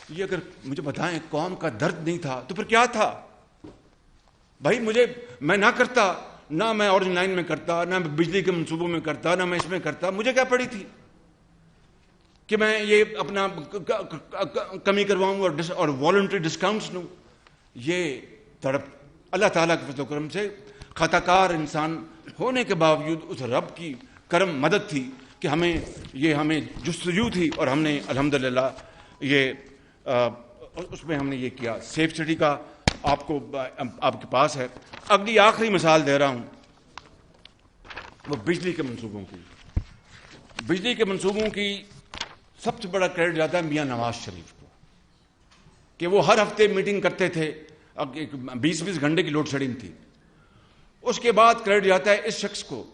یہ اگر مجھے بتائیں قوم کا درد نہیں تھا تو پھر کیا تھا؟ بھائی میں نہ کرتا، نہ میں اورنج لائن میں کرتا، نہ میں بجلی کے منصوبوں میں کرتا، نہ میں اس میں کرتا. مجھے کیا پڑی تھی کہ میں یہ اپنا کمی کرواؤں اور والنٹری ڈسکاؤنٹس لوں؟ یہ تڑپ اللہ تعالیٰ کے فضل و کرم سے خطا کار انسان ہونے کے باوجود اس رب کی کرم مدد تھی کہ ہمیں جستجو تھی اور ہم نے الحمدللہ یہ اس میں ہم نے یہ کیا. سیف سٹی کا آپ کے پاس ہے. اگلی آخری مثال دے رہا ہوں وہ بجلی کے منصوبوں کی. بجلی کے منصوبوں کی سب سے بڑا کریڈٹ جاتا ہے میاں نواز شریف کو کہ وہ ہر ہفتے میٹنگ کرتے تھے. اب 20 گھنٹے کی لوڈ شیڈنگ تھی. اس کے بعد کریڈٹ جاتا ہے اس شخص کو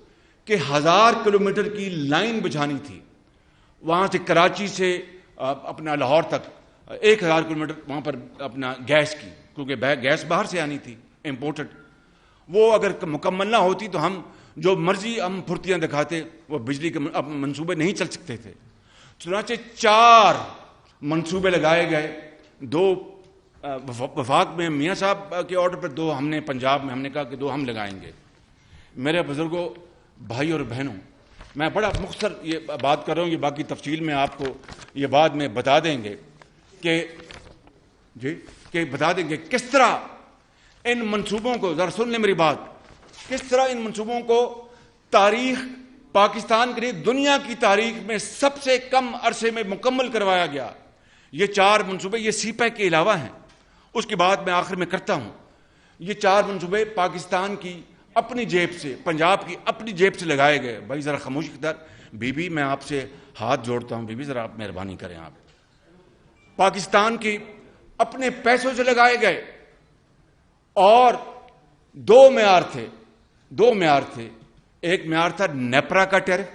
کہ 1000 کلومیٹر کی لائن بچھانی تھی، وہاں سے کراچی سے اپنا لاہور تک 1000 کلومیٹر وہاں پر اپنا گیس کی، کیونکہ گیس باہر سے آنی تھی امپورٹڈ. وہ اگر مکمل نہ ہوتی تو ہم جو مرضی ہم پھرتیاں دکھاتے، وہ بجلی کے منصوبے نہیں چل سکتے تھے. چنانچہ 4 منصوبے لگائے گئے، 2 وفاق میں میاں صاحب کے آرڈر پر، 2 ہم نے پنجاب میں ہم نے کہا کہ 2 ہم لگائیں گے. میرے بزرگوں، بھائی اور بہنوں، میں بڑا مختصر یہ بات کر رہا ہوں، یہ باقی تفصیل میں آپ کو یہ بعد میں بتا دیں گے کہ بتا دیں گے کس طرح ان منصوبوں کو، ذرا سن لیں میری بات، کس طرح ان منصوبوں کو تاریخ پاکستان کے لیے دنیا کی تاریخ میں سب سے کم عرصے میں مکمل کروایا گیا. یہ 4 منصوبے یہ سی پیک کے علاوہ ہیں. اس کے بعد میں آخر میں کرتا ہوں, یہ 4 منصوبے پاکستان کی اپنی جیب سے, پنجاب کی اپنی جیب سے لگائے گئے. بھائی ذرا خاموشی اختیار. بی بی میں آپ سے ہاتھ جوڑتا ہوں, بی بی ذرا آپ مہربانی کریں. آپ پاکستان کی اپنے پیسوں سے لگائے گئے, اور 2 معیار تھے. ایک معیار تھا نیپرا کا ٹیرف,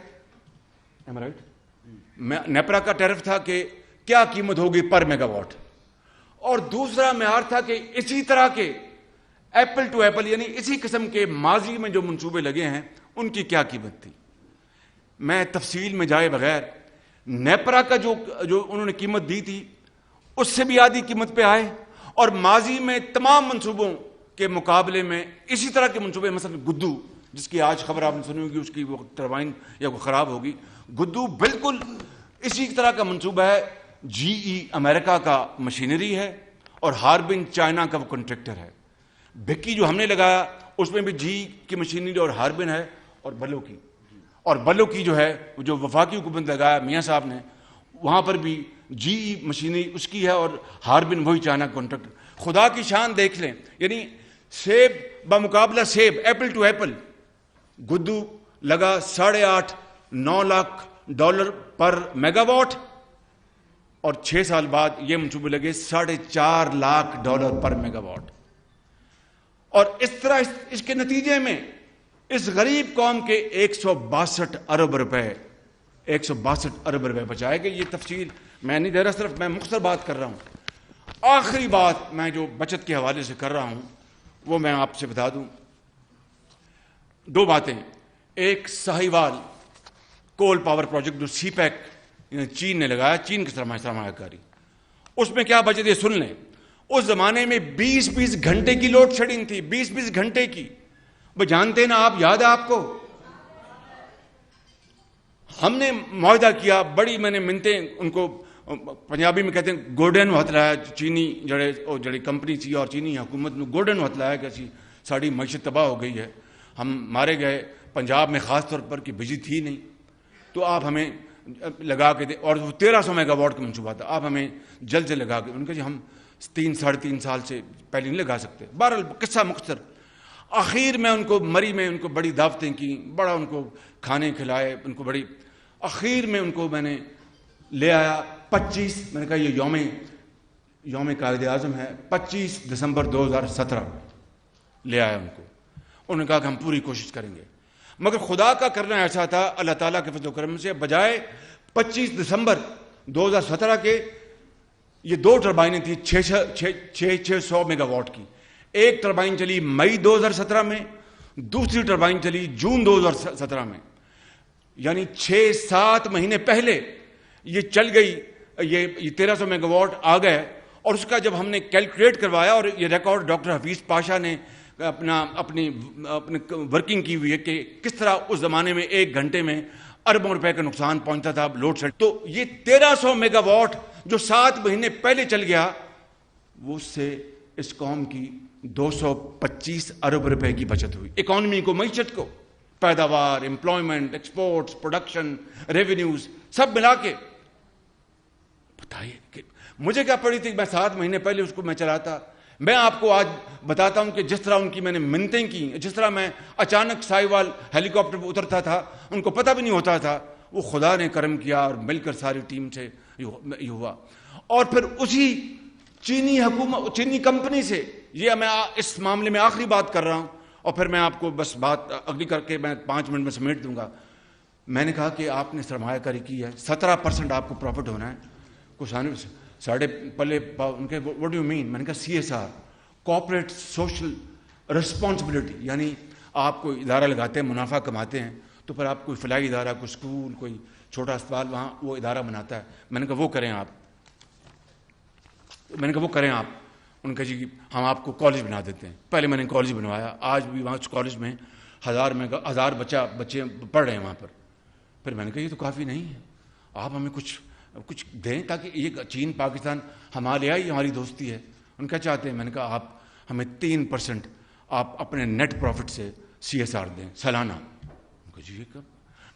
نیپرا کا ٹیرف تھا کہ کیا قیمت ہوگی پر میگا واٹ, اور دوسرا معیار تھا کہ اسی طرح کے ایپل ٹو ایپل یعنی اسی قسم کے ماضی میں جو منصوبے لگے ہیں ان کی کیا قیمت تھی. میں تفصیل میں جائے بغیر نیپرا کا جو انہوں نے قیمت دی تھی اس سے بھی آدھی قیمت پہ آئے, اور ماضی میں تمام منصوبوں کے مقابلے میں اسی طرح کے منصوبے, مثلا گدو جس کی آج خبر آپ نے سنی ہوگی, اس کی وہ ٹربائن یا وہ خراب ہوگی. گدو بالکل اسی طرح کا منصوبہ ہے. جی ای امریکہ کا مشینری ہے اور ہاربن چائنا کا وہ کنٹریکٹر ہے. بھکی جو ہم نے لگایا اس میں بھی جی کی مشینری اور ہاربن ہے, اور بلو کی جو ہے جو وفاقی حکومت لگایا میاں صاحب نے, وہاں پر بھی جی ای مشینری اس کی ہے اور ہاربن وہی چائنا کنٹریکٹر. خدا کی شان دیکھ لیں, یعنی سیب بمقابلہ سیب, ایپل ٹو ایپل, گدو لگا $8.5-9 لاکھ پر میگا واٹ, اور 6 سال بعد یہ منصوبے لگے $4.5 لاکھ پر میگا واٹ. اور اس طرح اس کے نتیجے میں اس غریب قوم کے 162 ارب روپے بچائے گئے. یہ تفصیل میں نہیں دے رہا, صرف میں مختصر بات کر رہا ہوں. آخری بات میں جو بچت کے حوالے سے کر رہا ہوں وہ میں آپ سے بتا دوں. 2 باتیں. ایک ساہیوال کول پاور پروجیکٹ جو سی پیک چین نے لگایا, چین کی سرمایہ کاری, اس میں کیا بچت ہے سن لیں. اس زمانے میں 20 گھنٹے کی لوڈ شیڈنگ تھی, 20 گھنٹے کی. وہ جانتے نا آپ, یاد ہے آپ کو, ہم نے معاہدہ کیا, بڑی میں نے منتیں ان کو, پنجابی میں کہتے ہیں گوڈن ہاتھ لایا, چینی جڑی کمپنی تھی اور چینی حکومت نے گوڈن ہاتھ لایا کہ ساری معیشت تباہ ہو گئی ہے, ہم مارے گئے. پنجاب میں خاص طور پر کہ بجلی تھی نہیں, تو آپ ہمیں لگا کے دے, اور وہ 1300 میگا واٹ کا منصوبہ تھا, آپ ہمیں جلد سے لگا کے. ان کا جی ہم 3-3.5 سال سے پہلے نہیں لگا سکتے. بہرحال قصہ مختصر, آخر میں ان کو مری میں ان کو بڑی دعوتیں کی, بڑا ان کو کھانے کھلائے, ان کو بڑی, آخر میں ان کو میں نے لے آیا 25, میں نے کہا یہ یوم قائد اعظم ہے, 25 دسمبر 2017 لے آیا ان کو. انہوں نے کہا کہ ہم پوری کوشش کریں گے, مگر خدا کا کرنا ایسا تھا اللہ تعالیٰ کے فضل و کرم سے, بجائے 25 دسمبر 2017 کے یہ 2 ٹربائنیں تھیں 600 میگا واٹ کی. ایک ٹربائن چلی مئی 2017 میں, دوسری ٹربائن چلی جون 2017 میں, یعنی 6-7 مہینے پہلے یہ چل گئی, یہ 1300 میگا واٹ آ گئے. اور اس کا جب ہم نے کیلکولیٹ کروایا, اور یہ ریکارڈ ڈاکٹر حفیظ پاشا نے اپنی ورکنگ کی ہوئی ہے کہ کس طرح اس زمانے میں 1 گھنٹے میں اربوں روپے کا نقصان پہنچتا تھا لوڈ شیڈ. تو یہ 1300 میگا واٹ جو 7 مہینے پہلے چل گیا, وہ اس سے اس قوم کی 225 ارب روپے کی بچت ہوئی. اکانومی کو, معیشت کو, پیداوار, امپلائمنٹ, ایکسپورٹس, پروڈکشن, ریونیوز سب ملا کے. بتائیے کہ مجھے کیا پڑی تھی, میں 7 مہینے پہلے اس کو میں چلاتا. میں آپ کو آج بتاتا ہوں کہ جس طرح ان کی میں نے منتیں کی, جس طرح میں اچانک ساہیوال ہیلی کاپٹر پہ اترتا تھا, ان کو پتہ بھی نہیں ہوتا تھا, وہ خدا نے کرم کیا اور مل کر ساری ٹیم سے یہ ہوا. اور پھر اسی چینی کمپنی سے, یہ میں اس معاملے میں آخری بات کر رہا ہوں, اور پھر میں آپ کو بس بات اگلی کر کے میں 5 منٹ میں سمیٹ دوں گا. میں نے کہا کہ آپ نے سرمایہ کاری کی ہے, 17% آپ کو پروفٹ ہونا ہے, کچھ ساڑھے پلے ان کے وٹ ڈو یو مین. میں نے کہا CSR, کارپوریٹ سوشل رسپانسبلٹی, یعنی آپ کو ادارہ لگاتے ہیں, منافع کماتے ہیں, تو پھر آپ کوئی فلاحی ادارہ, کوئی اسکول, کوئی چھوٹا اسپتال, وہاں وہ ادارہ بناتا ہے. میں نے کہا وہ کریں آپ, ان کا جی ہم آپ کو کالج بنا دیتے ہیں. پہلے میں نے کالج بنوایا, آج بھی وہاں اس کالج میں 1000 بچے پڑھ رہے ہیں وہاں پر. پھر میں نے کہا یہ تو کافی نہیں ہے, آپ ہمیں کچھ دیں تاکہ یہ چین پاکستان ہمارے ہی ہماری دوستی ہے. ان کا چاہتے ہیں. میں نے کہا آپ ہمیں 3% آپ اپنے نیٹ پروفٹ سے CSR دیں سالانہ. جی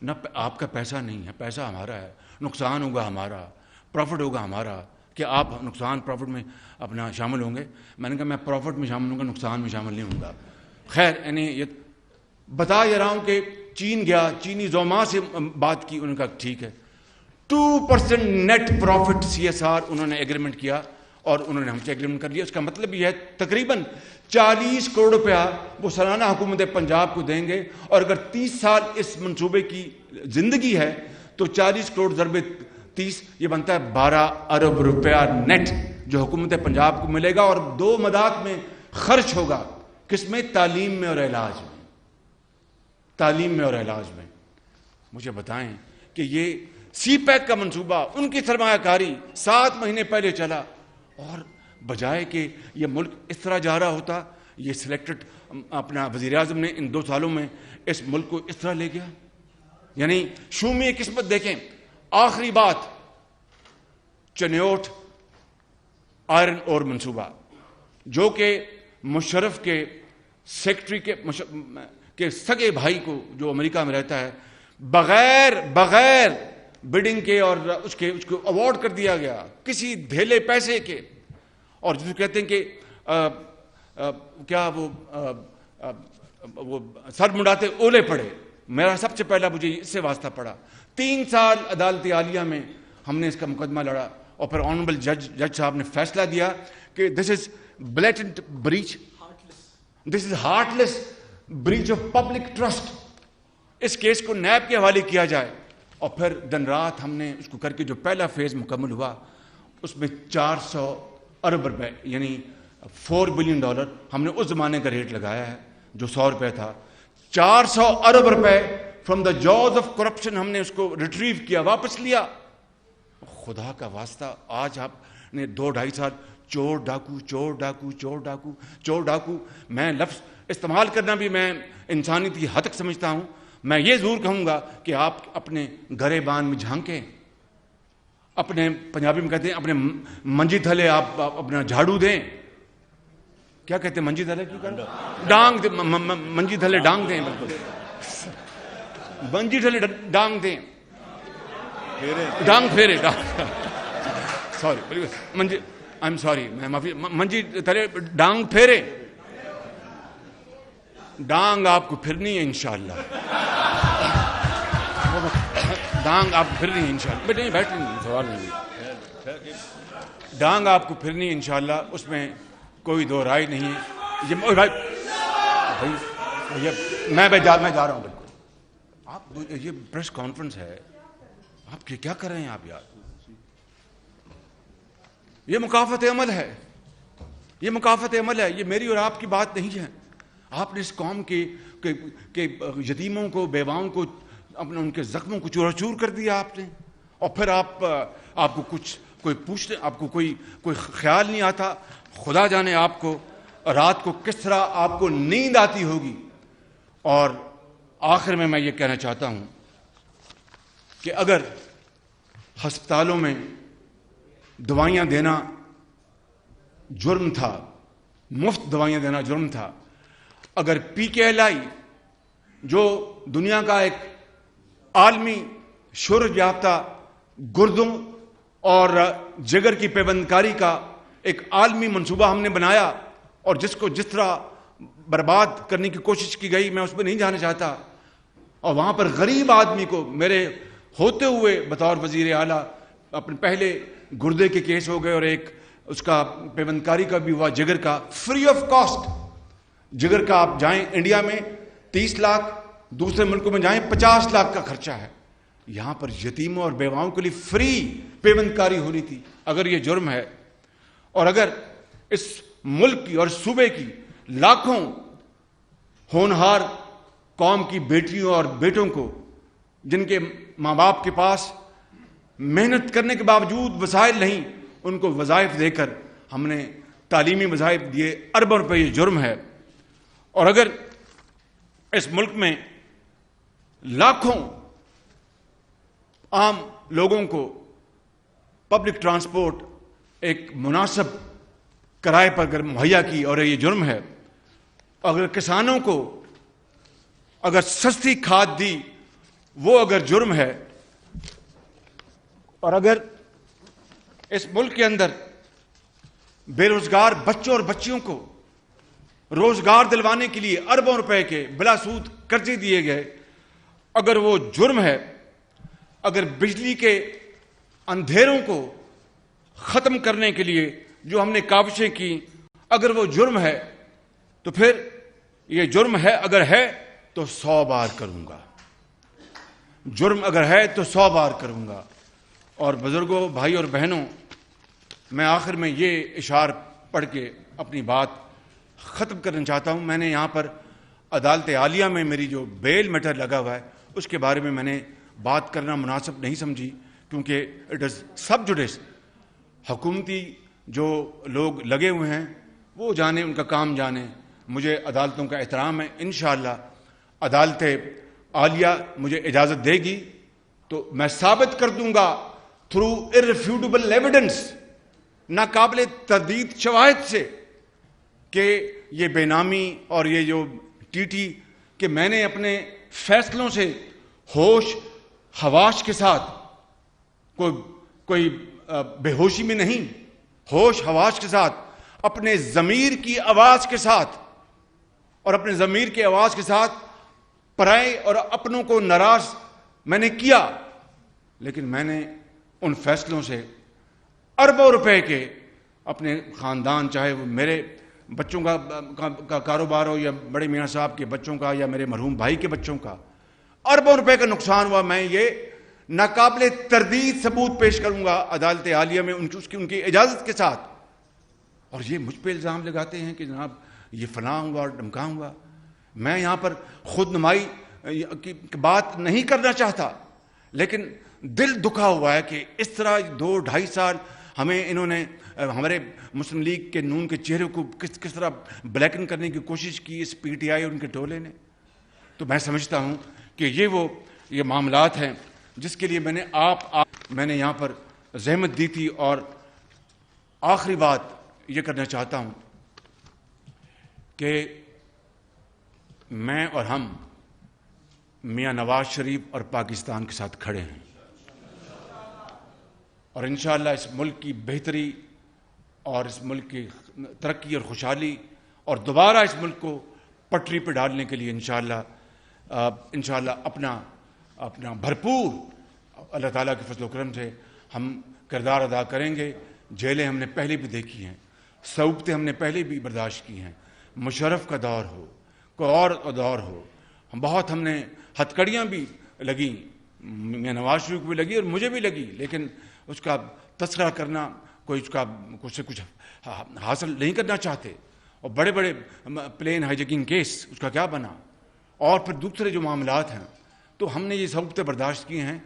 نہ آپ کا پیسہ نہیں ہے, پیسہ ہمارا ہے, نقصان ہوگا ہمارا, پروفٹ ہوگا ہمارا, کہ آپ نقصان پروفٹ میں اپنا شامل ہوں گے. میں نے کہا میں پروفٹ میں شامل ہوں گا, نقصان میں شامل نہیں ہوں گا. خیر یعنی یہ بتا یہ رہا ہوں کہ چین گیا, چینی زوما سے بات کی, انہوں نے کہا ٹھیک ہے 2% نیٹ پروفٹ CSR انہوں نے ایگریمنٹ کیا اور انہوں نے ہم سے ایگریمنٹ کر لیا. اس کا مطلب یہ ہے تقریباً 40 کروڑ روپیہ وہ سالانہ حکومت پنجاب کو دیں گے, اور اگر 30 سال اس منصوبے کی زندگی ہے تو 40 کروڑ ضرب 30 یہ بنتا ہے 12 ارب روپیہ نیٹ جو حکومت پنجاب کو ملے گا, اور 2 مدات میں خرچ ہوگا. کس میں؟ تعلیم میں اور علاج میں. تعلیم میں اور علاج میں. مجھے بتائیں کہ یہ سی پیک کا منصوبہ, ان کی سرمایہ کاری 7 مہینے پہلے چلا, اور بجائے کہ یہ ملک اس طرح جا رہا ہوتا, یہ سلیکٹڈ اپنا وزیر اعظم نے ان 2 سالوں میں اس ملک کو اس طرح لے گیا. یعنی شومی قسمت دیکھیں. آخری بات, چنیوٹ آئرن اور منصوبہ جو کہ مشرف کے سیکٹری کے سگے بھائی کو جو امریکہ میں رہتا ہے بغیر بڈنگ کے اور اس کو ایوارڈ کر دیا گیا کسی دھیلے پیسے کے, اور جس کو کہتے ہیں کہ کیا وہ سر منڈاتے اولے پڑے. میرا سب سے پہلا مجھے اس سے واسطہ پڑا. 3 سال عدالت عالیہ میں ہم نے اس کا مقدمہ لڑا, اور پھر آنریبل جج صاحب نے فیصلہ دیا کہ this is blatant breach, this is heartless breach of public trust. اس کیس کو نیب کے حوالے کیا جائے. اور پھر دن رات ہم نے اس کو کر کے جو پہلا فیز مکمل ہوا اس میں 400 ارب روپے یعنی $4 بلین ہم نے اس زمانے کا ریٹ لگایا ہے جو 100 روپے تھا. 400 ارب روپے from the jazz of corruption ہم نے اس کو ریٹریو کیا, واپس لیا. خدا کا واسطہ آج آپ نے 2-2.5 سال چور ڈاکو چور ڈاکو چور ڈاکو چور ڈاکو, میں لفظ استعمال کرنا بھی میں انسانیت کی حد تک سمجھتا ہوں. میں یہ ضرور کہوں گا کہ آپ اپنے گریبان میں جھانکیں, اپنے پنجابی میں کہتے ہیں اپنے منجی تھلے آپ اپنا جھاڑو دیں. کیا کہتے ہیں منجی تھلے کی ڈانگ دیں, منجی تھلے ڈانگ دیں, بالکل منجی تھلے ڈانگ دیں, ڈانگ پھیرے سوری منجی آئی ایم سوری میں معافی, منجی تھلے ڈانگ پھیرے. ڈانگ آپ کو پھرنی ہے انشاءاللہ, ڈانگ آپ کو پھرنی ہے انشاءاللہ. بیٹھے سوال نہیں, ڈانگ آپ کو پھرنی ہے انشاءاللہ, اس میں کوئی دو رائے نہیں ہے. میں جا رہا ہوں. بالکل آپ یہ پریس کانفرنس ہے, آپ کیا کر رہے ہیں آپ یار؟ یہ مکافات عمل ہے, یہ مکافات عمل ہے, یہ میری اور آپ کی بات نہیں ہے. آپ نے اس قوم کے یتیموں کو بیواؤں کو اپنے ان کے زخموں کو چور چور کر دیا آپ نے, اور پھر آپ کو کچھ کوئی پوچھنے آپ کو کوئی خیال نہیں آتا. خدا جانے آپ کو رات کو کس طرح آپ کو نیند آتی ہوگی. اور آخر میں یہ کہنا چاہتا ہوں کہ اگر ہسپتالوں میں دوائیاں دینا جرم تھا, مفت دوائیاں دینا جرم تھا, اگر PKLI جو دنیا کا ایک عالمی شہرت یافتہ گردوں اور جگر کی پیوند کاری کا ایک عالمی منصوبہ ہم نے بنایا, اور جس کو جس طرح برباد کرنے کی کوشش کی گئی میں اس میں نہیں جانا چاہتا, اور وہاں پر غریب آدمی کو میرے ہوتے ہوئے بطور وزیر اعلیٰ اپنے پہلے گردے کے کیس ہو گئے اور ایک اس کا پیوند کاری کا بھی ہوا, جگر کا فری آف کاسٹ. جگر کا آپ جائیں انڈیا میں 30 لاکھ, دوسرے ملکوں میں جائیں 50 لاکھ کا خرچہ ہے. یہاں پر یتیموں اور بیواؤں کے لیے فری پیوند کاری ہونی تھی. اگر یہ جرم ہے, اور اگر اس ملک کی اور صوبے کی لاکھوں ہونہار قوم کی بیٹیوں اور بیٹوں کو جن کے ماں باپ کے پاس محنت کرنے کے باوجود وسائل نہیں, ان کو وظائف دے کر ہم نے تعلیمی وظائف دیے اربوں روپے, یہ جرم ہے. اور اگر اس ملک میں لاکھوں عام لوگوں کو پبلک ٹرانسپورٹ ایک مناسب کرائے پر اگر مہیا کی اور یہ جرم ہے, اگر کسانوں کو اگر سستی کھاد دی وہ اگر جرم ہے, اور اگر اس ملک کے اندر بے روزگار بچوں اور بچیوں کو روزگار دلوانے کے لیے اربوں روپے کے بلا سود قرضے دیے گئے، اگر وہ جرم ہے، اگر بجلی کے اندھیروں کو ختم کرنے کے لیے جو ہم نے کاوشیں کی اگر وہ جرم ہے، تو پھر یہ جرم ہے اگر ہے تو 100 بار کروں گا، جرم اگر ہے تو 100 بار کروں گا۔ اور بزرگوں، بھائی اور بہنوں، میں آخر میں یہ اشعار پڑھ کے اپنی بات ختم کرنا چاہتا ہوں۔ میں نے یہاں پر عدالت عالیہ میں میری جو بیل میٹر لگا ہوا ہے اس کے بارے میں نے بات کرنا مناسب نہیں سمجھی، کیونکہ اٹ از سب جوڈس۔ حکومتی جو لوگ لگے ہوئے ہیں وہ جانے، ان کا کام جانے، مجھے عدالتوں کا احترام ہے۔ انشاءاللہ عدالت عالیہ مجھے اجازت دے گی تو میں ثابت کر دوں گا تھرو irrefutable ایویڈنس، ناقابل تردید شواہد سے، کہ یہ بے نامی اور یہ جو ٹی ٹی، کہ میں نے اپنے فیصلوں سے ہوش حواس کے ساتھ، کوئی بے ہوشی میں نہیں، ہوش حواس کے ساتھ، اپنے ضمیر کی آواز کے ساتھ، اور اپنے ضمیر کی آواز کے ساتھ پرائے اور اپنوں کو ناراض میں نے کیا، لیکن میں نے ان فیصلوں سے اربوں روپے کے اپنے خاندان، چاہے وہ میرے بچوں کا کاروبار ہو یا بڑے میاں صاحب کے بچوں کا یا میرے مرحوم بھائی کے بچوں کا، اربوں روپے کا نقصان ہوا، میں یہ ناقابل تردید ثبوت پیش کروں گا عدالت عالیہ میں ان کی اجازت کے ساتھ۔ اور یہ مجھ پہ الزام لگاتے ہیں کہ جناب یہ فلاں ہوا اور ڈمکاں ہوا۔ میں یہاں پر خود نمائی کی بات نہیں کرنا چاہتا، لیکن دل دکھا ہوا ہے کہ اس طرح 2-2.5 سال ہمیں انہوں نے ہمارے مسلم لیگ کے نون کے چہرے کو کس طرح بلیکن کرنے کی کوشش کی اس پی ٹی آئی اور ان کے ٹولے نے۔ تو میں سمجھتا ہوں کہ یہ معاملات ہیں جس کے لیے میں نے یہاں پر زحمت دی تھی۔ اور آخری بات یہ کرنا چاہتا ہوں کہ میں اور ہم میاں نواز شریف اور پاکستان کے ساتھ کھڑے ہیں، اور انشاءاللہ اس ملک کی بہتری اور اس ملک کی ترقی اور خوشحالی اور دوبارہ اس ملک کو پٹری پہ ڈالنے کے لیے انشاءاللہ اپنا بھرپور اللہ تعالیٰ کے فضل و کرم سے ہم کردار ادا کریں گے۔ جیلیں ہم نے پہلے بھی دیکھی ہیں، صعوبتیں ہم نے پہلے بھی برداشت کی ہیں، مشرف کا دور ہو، کوئی اور دور ہو، ہم نے ہتکڑیاں بھی لگیں، میں نواز شریف کو بھی لگی اور مجھے بھی لگی، لیکن اس کا تذکرہ کرنا کچھ حاصل نہیں کرنا چاہتے، اور بڑے بڑے پلین ہائی جیکنگ کیس اس کا کیا بنا، اور پھر دوسرے جو معاملات ہیں۔ تو ہم نے یہ صعوبتیں برداشت کی ہیں۔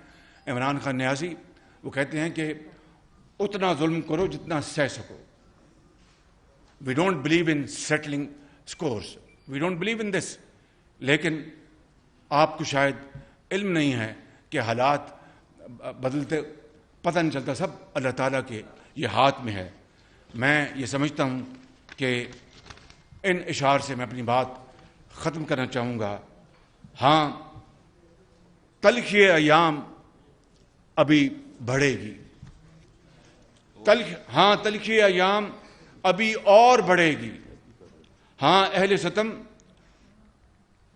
عمران خان نیازی وہ کہتے ہیں کہ اتنا ظلم کرو جتنا سہ سکو۔ We don't believe in settling scores, we don't believe in this. لیکن آپ کو شاید علم نہیں ہے کہ حالات بدلتے پتہ نہیں چلتا، سب اللہ تعالیٰ کے یہ ہاتھ میں ہے۔ میں یہ سمجھتا ہوں کہ ان اشعار سے میں اپنی بات ختم کرنا چاہوں گا۔ ہاں، تلخی ایام ابھی بڑھے گی، تلخی ایام ابھی اور بڑھے گی۔ ہاں، اہل ستم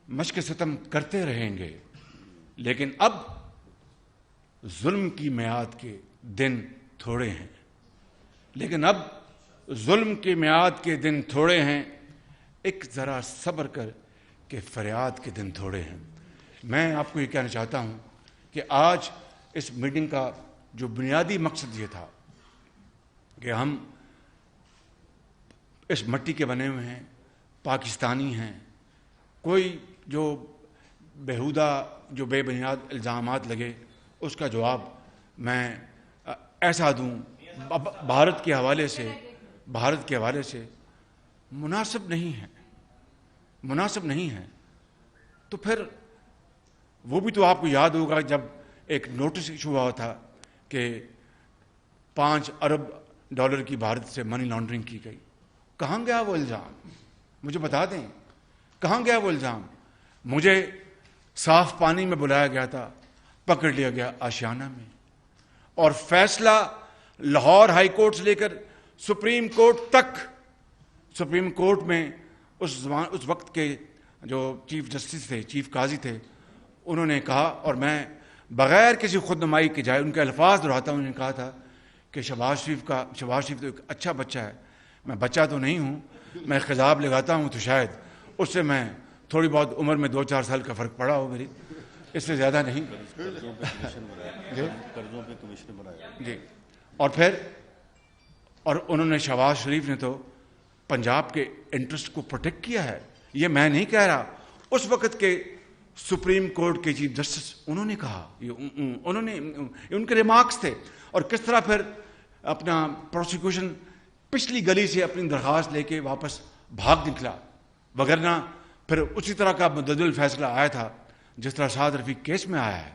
مشق ستم کرتے رہیں گے، لیکن اب ظلم کی میعاد کے دن تھوڑے ہیں، ایک ذرا صبر کر کے فریاد کے دن تھوڑے ہیں۔ میں آپ کو یہ کہنا چاہتا ہوں کہ آج اس میٹنگ کا جو بنیادی مقصد یہ تھا کہ ہم اس مٹی کے بنے ہوئے ہیں، پاکستانی ہیں، کوئی جو بیہودہ جو بے بنیاد الزامات لگے اس کا جواب میں ایسا دوں بھارت کے حوالے سے مناسب نہیں ہے۔ تو پھر وہ بھی تو آپ کو یاد ہوگا جب ایک نوٹس ایشو ہوا تھا کہ 5 ارب ڈالر کی بھارت سے منی لانڈرنگ کی گئی۔ کہاں گیا وہ الزام؟ مجھے بتا دیں کہاں گیا وہ الزام؟ مجھے صاف پانی میں بلایا گیا تھا، پکڑ لیا گیا آشیانہ میں، اور فیصلہ لاہور ہائی کورٹ سے لے کر سپریم کورٹ تک، سپریم کورٹ میں اس وقت کے جو چیف جسٹس تھے، چیف قاضی تھے، انہوں نے کہا، اور میں بغیر کسی خود نمائی کے جائے ان کے الفاظ دہراتا ہوں، انہوں نے کہا تھا کہ شہباز شریف تو ایک اچھا بچہ ہے، میں بچہ تو نہیں ہوں، میں خضاب لگاتا ہوں تو شاید اس سے میں تھوڑی بہت عمر میں 2-4 سال کا فرق پڑا ہو میری، اس سے زیادہ نہیں۔ قرضوں پہ کمیشن بنایا جی، اور انہوں نے شہباز شریف نے تو پنجاب کے انٹرسٹ کو پروٹیکٹ کیا ہے، یہ میں نہیں کہہ رہا، اس وقت کے سپریم کورٹ کے چیف جسٹس انہوں نے کہا، انہوں نے ان کے ریمارکس تھے، اور کس طرح پھر اپنا پروسیکیوشن پچھلی گلی سے اپنی درخواست لے کے واپس بھاگ نکلا، وگرنہ پھر اسی طرح کا متعدل فیصلہ آیا تھا جس طرح سعد رفیق کیس میں آیا ہے،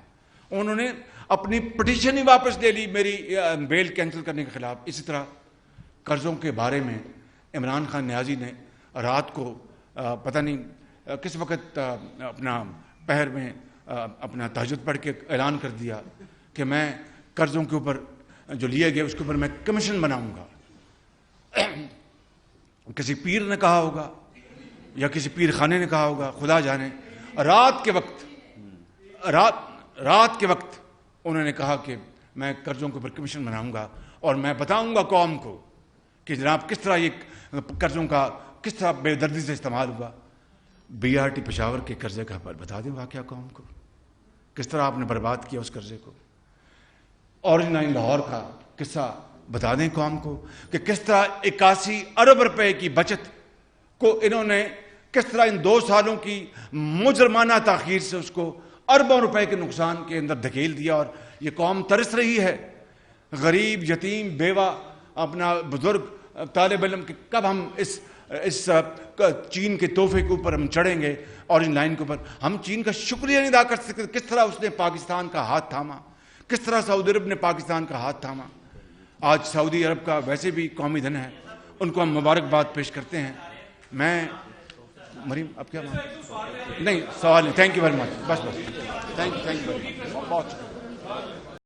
انہوں نے اپنی پٹیشن ہی واپس لے لی میری بیل کینسل کرنے کے خلاف۔ اسی طرح قرضوں کے بارے میں عمران خان نیازی نے رات کو پتہ نہیں کس وقت اپنا پہر میں اپنا تہجد پڑھ کے اعلان کر دیا کہ میں قرضوں کے اوپر جو لیے گئے اس کے اوپر میں کمیشن بناؤں گا۔ کسی پیر نے کہا ہوگا یا کسی پیر خانے نے کہا ہوگا، خدا جانے، رات کے وقت انہوں نے کہا کہ میں قرضوں کے اوپر کمیشن بناؤں گا اور میں بتاؤں گا قوم کو کہ جناب کس طرح یہ قرضوں کا کس طرح بے دردی سے استعمال ہوا۔ بی آر ٹی پشاور کے قرضے کا بتا دیں واقعہ قوم کو، کس طرح آپ نے برباد کیا اس قرضے کو۔ اورنج لائن لاہور کا قصہ بتا دیں قوم کو کہ کس طرح 81 ارب روپے کی بچت کو انہوں نے کس طرح ان 2 سالوں کی مجرمانہ تاخیر سے اس کو اربوں روپے کے نقصان کے اندر دھکیل دیا، اور یہ قوم ترس رہی ہے، غریب، یتیم، بیوہ، اپنا بزرگ، طالب علم، کہ کب ہم اس چین کے تحفے کے اوپر ہم چڑھیں گے، اورنج لائن کے اوپر۔ ہم چین کا شکریہ نہیں ادا کر سکتے، کس طرح اس نے پاکستان کا ہاتھ تھاما، کس طرح سعودی عرب نے پاکستان کا ہاتھ تھاما۔ آج سعودی عرب کا ویسے بھی قومی دن ہے، ان کو ہم مبارکباد پیش کرتے ہیں۔ میں مریم اب کیا نہیں سوال نہیں، تھینک یو ویری مچ، بس تھینک یو ویری مچ، بہت شکریہ۔